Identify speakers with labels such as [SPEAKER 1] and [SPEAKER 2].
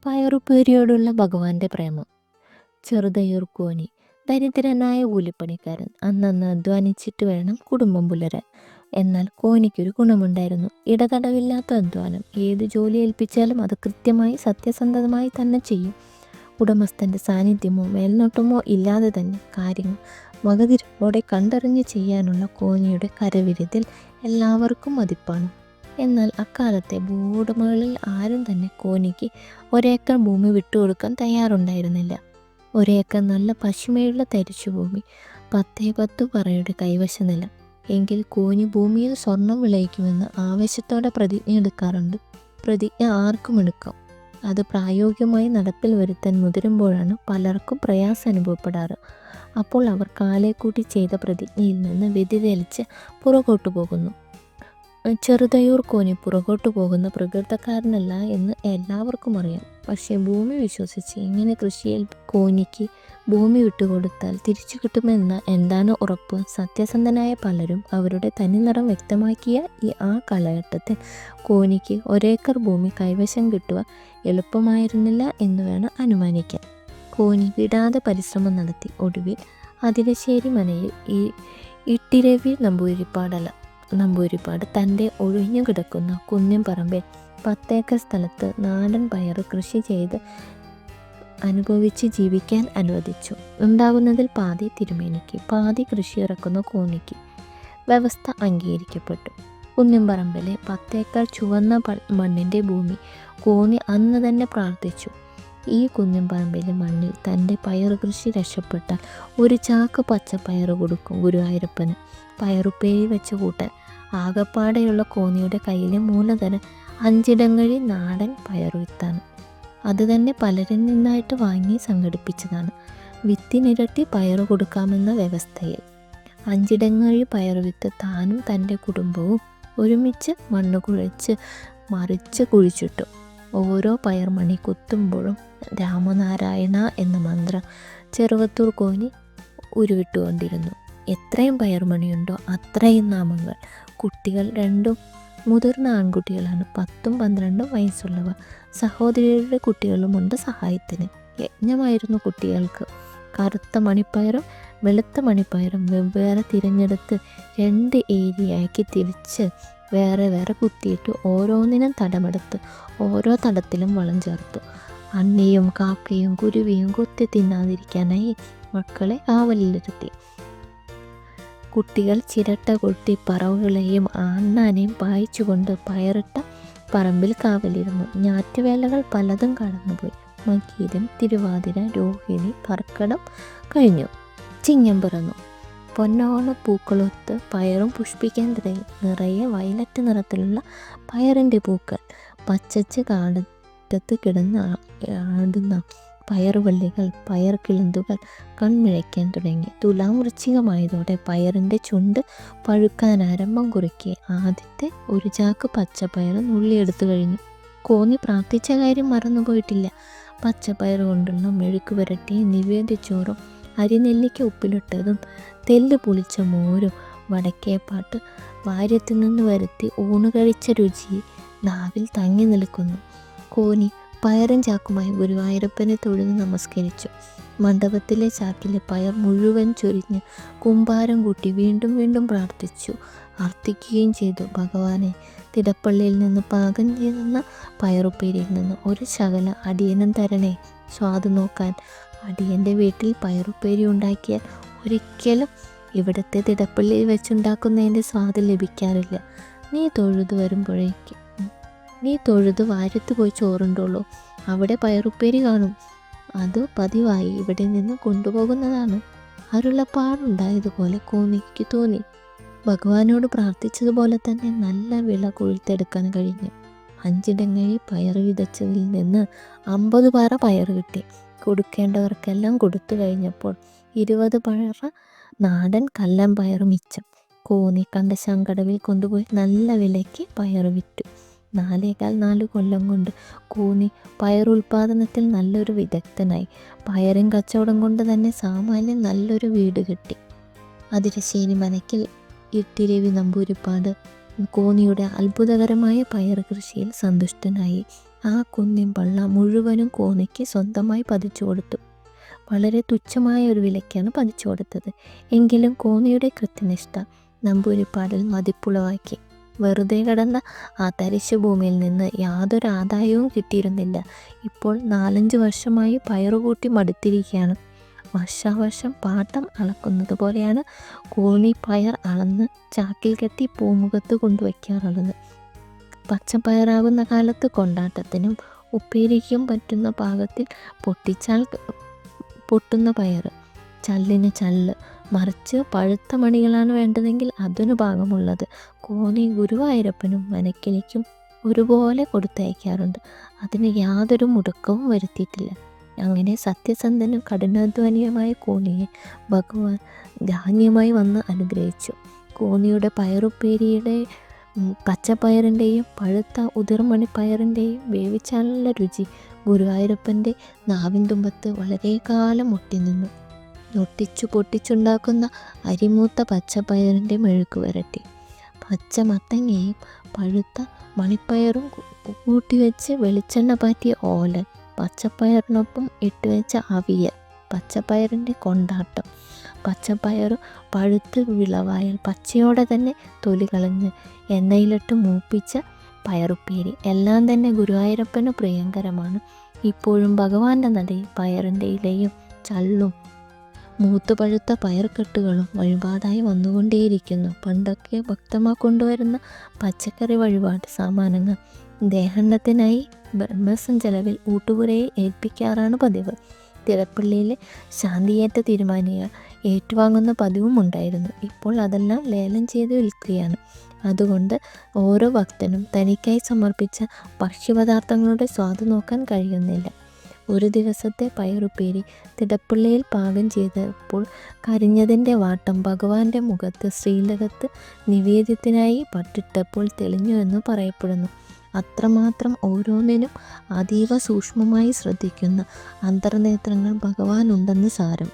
[SPEAKER 1] പയറുപ്പേരിയോടുള്ള ഭഗവാന്റെ പ്രേമം. ചെറുതയ്യൂർ കോനി. ദരിദ്രനായ കൂലിപ്പണിക്കാരൻ. അന്നന്ന് അധ്വാനിച്ചിട്ട് വേണം കുടുംബം പുലരാൻ. എന്നാൽ കോനിക്കൊരു ഗുണമുണ്ടായിരുന്നു. ഇടതടവില്ലാത്ത അധ്വാനം. ഏത് ജോലി ഏൽപ്പിച്ചാലും അത് കൃത്യമായി സത്യസന്ധമായി തന്നെ ചെയ്യും. ഉടമസ്ഥൻ്റെ സാന്നിധ്യമോ മേൽനോട്ടമോ ഇല്ലാതെ തന്നെ കാര്യങ്ങൾ വകതിരിവോടെ കണ്ടറിഞ്ഞ് ചെയ്യാനുള്ള കോനിയുടെ കരവിരുതിൽ എല്ലാവർക്കും മതിപ്പാണ്. എന്നാൽ അക്കാലത്തെ ഭൂവുടമകളിൽ ആരും തന്നെ കോനിക്ക് ഒരേക്കർ ഭൂമി വിട്ടുകൊടുക്കാൻ തയ്യാറുണ്ടായിരുന്നില്ല. ഒരേക്കർ നല്ല പശിമയുള്ള തരിശുഭൂമി, 10 പറയുടെ കൈവശ നിലം. എങ്കിൽ കോനി ഭൂമിയിൽ സ്വർണം വിളയിക്കുമെന്ന് ആവേശത്തോടെ പ്രതിജ്ഞ എടുക്കാറുണ്ട്. പ്രതിജ്ഞ ആർക്കും എടുക്കാം. അത് പ്രായോഗികമായി നടപ്പിൽ വരുത്താൻ മുതിരുമ്പോഴാണ് പലർക്കും പ്രയാസം അനുഭവപ്പെടാറ്. അപ്പോൾ അവർ കാലേക്കൂട്ടി ചെയ്ത പ്രതിജ്ഞയിൽ നിന്ന് വ്യതിചലിച്ച് പുറകോട്ടു പോകുന്നു. ചെറുതയ്യൂർ കോനി പുറകോട്ടു പോകുന്ന പ്രകൃതക്കാരനല്ല എന്ന് എല്ലാവർക്കും അറിയാം. പക്ഷേ ഭൂമി വിശ്വസിച്ച് ഇങ്ങനെ കൃഷിയിൽ കോനിക്ക് ഭൂമി വിട്ടുകൊടുത്താൽ തിരിച്ചു കിട്ടുമെന്ന എന്താണ് ഉറപ്പ്? സത്യസന്ധനായ പലരും അവരുടെ തനിനിറം വ്യക്തമാക്കിയ ആ കാലഘട്ടത്തിൽ കോനിക്ക് ഒരേക്കർ ഭൂമി കൈവശം കിട്ടുക എളുപ്പമായിരുന്നില്ല എന്ന് വേണം അനുമാനിക്കാൻ. കോനി വിടാതെ പരിശ്രമം നടത്തി. ഒടുവിൽ അതിരശ്ശേരി മനയിൽ ഇട്ടിരവി നമ്പൂതിരിപ്പാട് തൻ്റെ ഒഴിഞ്ഞു കിടക്കുന്ന കുന്നിൻ പറമ്പിൽ 10 ഏക്കർ സ്ഥലത്ത് നാടൻ പയർ കൃഷി ചെയ്ത് അനുഭവിച്ച് ജീവിക്കാൻ അനുവദിച്ചു. ഉണ്ടാകുന്നതിൽ പാതി തിരുമേനിക്ക്, പാതി കൃഷി ഇറക്കുന്ന കോനിക്ക്. വ്യവസ്ഥ അംഗീകരിക്കപ്പെട്ടു. കുന്നിൻ പറമ്പിലെ 10 ഏക്കർ ചുവന്ന മണ്ണിൻ്റെ ഭൂമി കോനി അന്ന് തന്നെ പ്രാർത്ഥിച്ചു. ഈ കുന്നിൻ പറമ്പിലെ മണ്ണിൽ തൻ്റെ പയർ കൃഷി രക്ഷപ്പെട്ടാൽ ഒരു ചാക്ക് പച്ചപ്പയർ കൊടുക്കും ഗുരുവായൂരപ്പന് പയറുപ്പേരി വെച്ച് കൂട്ടാൻ. ആകപ്പാടെയുള്ള കോന്നിയുടെ കയ്യിലെ മൂലധനം 5 ഇടങ്ങഴി നാടൻ പയറുവിത്താണ്. അത് തന്നെ പലരിൽ നിന്നായിട്ട് വാങ്ങി സംഘടിപ്പിച്ചതാണ്. വിത്തിനിരട്ടി പയറ് കൊടുക്കാമെന്ന വ്യവസ്ഥയിൽ 5 ഇടങ്ങഴി പയറുവിത്ത് താനും തൻ്റെ കുടുംബവും ഒരുമിച്ച് മണ്ണ് കുഴച്ച് മറിച്ച് കുഴിച്ചിട്ടു. ഓരോ പയർമണി കുത്തുമ്പോഴും രാമനാരായണ എന്ന മന്ത്രം ചെറുവത്തൂർ കോനി ഉരുവിട്ടുകൊണ്ടിരുന്നു. എത്രയും പയർമണിയുണ്ടോ അത്രയും നാമങ്ങൾ. കുട്ടികൾ 2 മുതിർന്ന ആൺകുട്ടികളാണ്. 10ഉം 12ഉം വയസ്സുള്ളവർ. സഹോദരിയുടെ കുട്ടികളുമുണ്ട് സഹായത്തിന്. യജ്ഞമായിരുന്നു കുട്ടികൾക്ക്. കറുത്ത മണിപ്പയറും വെളുത്ത മണിപ്പയറും വെവ്വേറെ തിരഞ്ഞെടുത്ത് 2 ഏരിയയാക്കി തിരിച്ച് വേറെ വേറെ കുത്തിയിട്ട് ഓരോന്നിനും തടമെടുത്ത് ഓരോ തടത്തിലും വളം ചേർത്തു. അണ്ണിയും കാക്കയും കുരുവിയും കൊത്തി തിന്നാതിരിക്കാനായി മക്കളെ കാവലിലിരുത്തി. കുട്ടികൾ ചിരട്ട കൊട്ടി പറവുകളെയും അണ്ണാനെയും പായിച്ചുകൊണ്ട് പയറിട്ട പറമ്പിൽ കാവലിരുന്നു. ഞാറ്റുവേലകൾ പലതും കടന്നുപോയി. മകീരം, തിരുവാതിര, രോഹിണി, കർക്കടം കഴിഞ്ഞു. ചിങ്ങം പിറന്നു. പൊന്നോണ പൂക്കളൊത്ത് പയറും പുഷ്പിക്കാൻ തുടങ്ങി. നിറയെ വയലറ്റ് നിറത്തിലുള്ള പയറിൻ്റെ പൂക്കൾ. പച്ചച്ച് കാടത്ത് കിടന്ന് ആടുന്ന പയറുവള്ളികൾ, പയർ കിളുന്തുകൾ കൺമിഴയ്ക്കാൻ തുടങ്ങി. തുലാം വൃശ്ചികമായതോടെ പയറിൻ്റെ ചുണ്ട് പഴുക്കാൻ ആരംഭം കുറിക്കെ ആദ്യത്തെ ഒരു ചാക്ക് പച്ചപ്പയർ നുള്ളിയെടുത്തു കഴിഞ്ഞു. കോന്നി പ്രാർത്ഥിച്ച കാര്യം മറന്നുപോയിട്ടില്ല. പച്ചപ്പയർ കൊണ്ടുള്ള മെഴുക്ക് പുരട്ടിയും നിവേദ്യച്ചോറും അരിനെല്ലിക്ക ഉപ്പിലിട്ടതും തെല്ല് പുളിച്ച മോരും വടക്കേപ്പാട്ട് വാര്യത്തിൽ നിന്ന് വരുത്തി ഊണ് കഴിച്ച രുചി നാവിൽ തങ്ങി നിൽക്കുന്നു. കോനി പയറും ചാക്കുമായി ഗുരുവായൂരപ്പനെ തൊഴുത് നമസ്കരിച്ചു. മണ്ഡപത്തിലെ ചാക്കിലെ പയർ മുഴുവൻ ചൊരിഞ്ഞ് കുമ്പാരം കൂട്ടി വീണ്ടും വീണ്ടും പ്രാർത്ഥിച്ചു. അർത്ഥിക്കുകയും ചെയ്തു. ഭഗവാനെ, തിടപ്പള്ളിയിൽ നിന്ന് പാകം ചെയ്യുന്ന പയറുപ്പേരിയിൽ നിന്ന് ഒരു ശകല അടിയനും തരണേ. സ്വാദ് നോക്കാൻ. അടിയൻ്റെ വീട്ടിൽ പയറുപ്പേരി ഉണ്ടാക്കിയാൽ ഒരിക്കലും ഇവിടുത്തെ തിടപ്പള്ളിയിൽ വെച്ചുണ്ടാക്കുന്നതിൻ്റെ സ്വാദ് ലഭിക്കാറില്ല. നീ തൊഴുത് വാര്യത്ത് പോയി ചോറുണ്ടുള്ളൂ. അവിടെ പയറുപ്പേരി കാണും. അത് പതിവായി ഇവിടെ നിന്ന് കൊണ്ടുപോകുന്നതാണ്. അരുളപ്പാടുണ്ടായതുപോലെ കോന്നിക്ക് തോന്നി. ഭഗവാനോട് പ്രാർത്ഥിച്ചതുപോലെ തന്നെ നല്ല വിള കൊയ്തെടുക്കാൻ കഴിഞ്ഞു. 5 ഇടങ്ങഴി പയർ വിതച്ചതിൽ നിന്ന് 50 പറ പയർ കിട്ടി. കൊടുക്കേണ്ടവർക്കെല്ലാം കൊടുത്തു കഴിഞ്ഞപ്പോൾ 20 പറ നാടൻ കല്ലൻ പയർ മിച്ചം. കോന്നി കണ്ടശാങ്കടവിൽ കൊണ്ടുപോയി നല്ല വിലയ്ക്ക് പയർ വിറ്റു. 4 കൊല്ലം കൊണ്ട് കോന്നി പയറുൽപാദനത്തിൽ നല്ലൊരു വിദഗ്ധനായി. പയറും കച്ചവടം കൊണ്ട് തന്നെ സാമാന്യം നല്ലൊരു വീട് കിട്ടി. അതിരശ്ശേരി മനയ്ക്കൽ ഇട്ടിരവി നമ്പൂതിരിപ്പാട് കോന്നിയുടെ അത്ഭുതകരമായ പയർ കൃഷിയിൽ സന്തുഷ്ടനായി. ആ കുന്നിൻ പള്ള മുഴുവനും കോന്നിക്ക് സ്വന്തമായി പതിച്ചു കൊടുത്തു. വളരെ തുച്ഛമായ ഒരു വിലയ്ക്കാണ് പതിച്ചു കൊടുത്തത്. എങ്കിലും കോന്നിയുടെ കൃത്യനിഷ്ഠ നമ്പൂതിരിപ്പാടിൽ മതിപ്പുളവാക്കി. വെറുതെ കിടന്ന ആ തരിശു ഭൂമിയിൽ നിന്ന് യാതൊരു ആദായവും കിട്ടിയിരുന്നില്ല. ഇപ്പോൾ 4-5 വർഷമായി പയറുകൂട്ടി മടുത്തിരിക്കുകയാണ്. വർഷാവർഷം പാട്ടം അളക്കുന്നത് പോലെയാണ് കോന്നി പയർ അളന്ന് ചാക്കിൽ കെട്ടി പൂമുഖത്ത് കൊണ്ടുവയ്ക്കാറുള്ളത്. പച്ചപ്പയറാകുന്ന കാലത്ത് കൊണ്ടാട്ടത്തിനും ഉപ്പേരിക്കും പറ്റുന്ന പാകത്തിൽ പൊട്ടിച്ചാൽ പൊട്ടുന്ന പയർ, ചല്ലിന് ചല്ല്, മറിച്ച് പഴുത്ത മണികളാണ് വേണ്ടതെങ്കിൽ അതിനു പാകമുള്ളത് കോന്നി ഗുരുവായൂരപ്പനും മനക്കിളിക്കും ഒരുപോലെ കൊടുത്തയക്കാറുണ്ട്. അതിന് യാതൊരു മുടക്കവും വരുത്തിയിട്ടില്ല. അങ്ങനെ സത്യസന്ധനും കഠിനാധ്വാനിയുമായ കോന്നിയെ ഭഗവാൻ ധാന്യമായി വന്ന് അനുഗ്രഹിച്ചു. കോന്നിയുടെ പയറുപ്പേരിയുടെ പച്ചപ്പയറിൻ്റെയും പഴുത്ത ഉതിർമണി പയറിൻ്റെയും വേവിച്ചാലുള്ള രുചി ഗുരുവായൂരപ്പൻ്റെ നാവിൻ തുമ്പത്ത് വളരെ കാലം ഒട്ടിനിന്നു. പൊട്ടിച്ചുണ്ടാക്കുന്ന അരിമൂത്ത പച്ചപ്പയറിൻ്റെ മെഴുക്ക് വരട്ടി, പച്ച മത്തങ്ങയും പഴുത്ത മണിപ്പയറും കൂട്ടിവെച്ച് വെളിച്ചെണ്ണ പാറ്റിയ ഓലൻ, പച്ചപ്പയറിനൊപ്പം ഇട്ടുവെച്ച അവിയൽ, പച്ചപ്പയറിൻ്റെ കൊണ്ടാട്ടം, പച്ചപ്പയർ പഴുത്ത് വിളവായാൽ പച്ചയോടെ തന്നെ തൊലി കളഞ്ഞ് എണ്ണയിലിട്ട് മൂപ്പിച്ച പയറുപ്പേരി എല്ലാം തന്നെ ഗുരുവായൂരപ്പന് പ്രിയങ്കരമാണ്. ഇപ്പോഴും ഭഗവാന്റെ നടയിൽ പയറിൻ്റെ ഇലയും ചള്ളും മൂത്തുപഴുത്ത പയർക്കെട്ടുകളും വഴിപാടായി വന്നുകൊണ്ടേയിരിക്കുന്നു. പണ്ടൊക്കെ ഭക്തന്മാർ കൊണ്ടുവരുന്ന പച്ചക്കറി വഴിപാട് സാമാനങ്ങൾ ദേഹണ്ണത്തിനായി ബ്രഹ്മസം ചെലവിൽ ഊട്ടുപുരയെ ഏൽപ്പിക്കാറാണ് പതിവ്. തിടപ്പള്ളിയിലെ ശാന്തിയേറ്റ തിരുമാനികൾ ഏറ്റുവാങ്ങുന്ന പതിവും ഉണ്ടായിരുന്നു. ഇപ്പോൾ അതെല്ലാം ലേലം ചെയ്ത് വിൽക്കുകയാണ്. അതുകൊണ്ട് ഓരോ ഭക്തനും തനിക്കായി സമർപ്പിച്ച ഭക്ഷ്യപദാർത്ഥങ്ങളുടെ സ്വാദ് നോക്കാൻ കഴിയുന്നില്ല. ഒരു ദിവസത്തെ പയറുപ്പേരി തിടപ്പള്ളിയിൽ പാകം ചെയ്തപ്പോൾ കരിഞ്ഞതിൻ്റെ വാട്ടം ഭഗവാന്റെ മുഖത്ത് ശ്രീലകത്ത് നിവേദ്യത്തിനായി പട്ടിട്ടപ്പോൾ തെളിഞ്ഞു എന്ന് പറയപ്പെടുന്നു. അത്രമാത്രം ഓരോന്നിനും അതീവ സൂക്ഷ്മമായി ശ്രദ്ധിക്കുന്ന അന്തർനേത്രങ്ങൾ ഭഗവാനുണ്ടെന്ന് സാരം.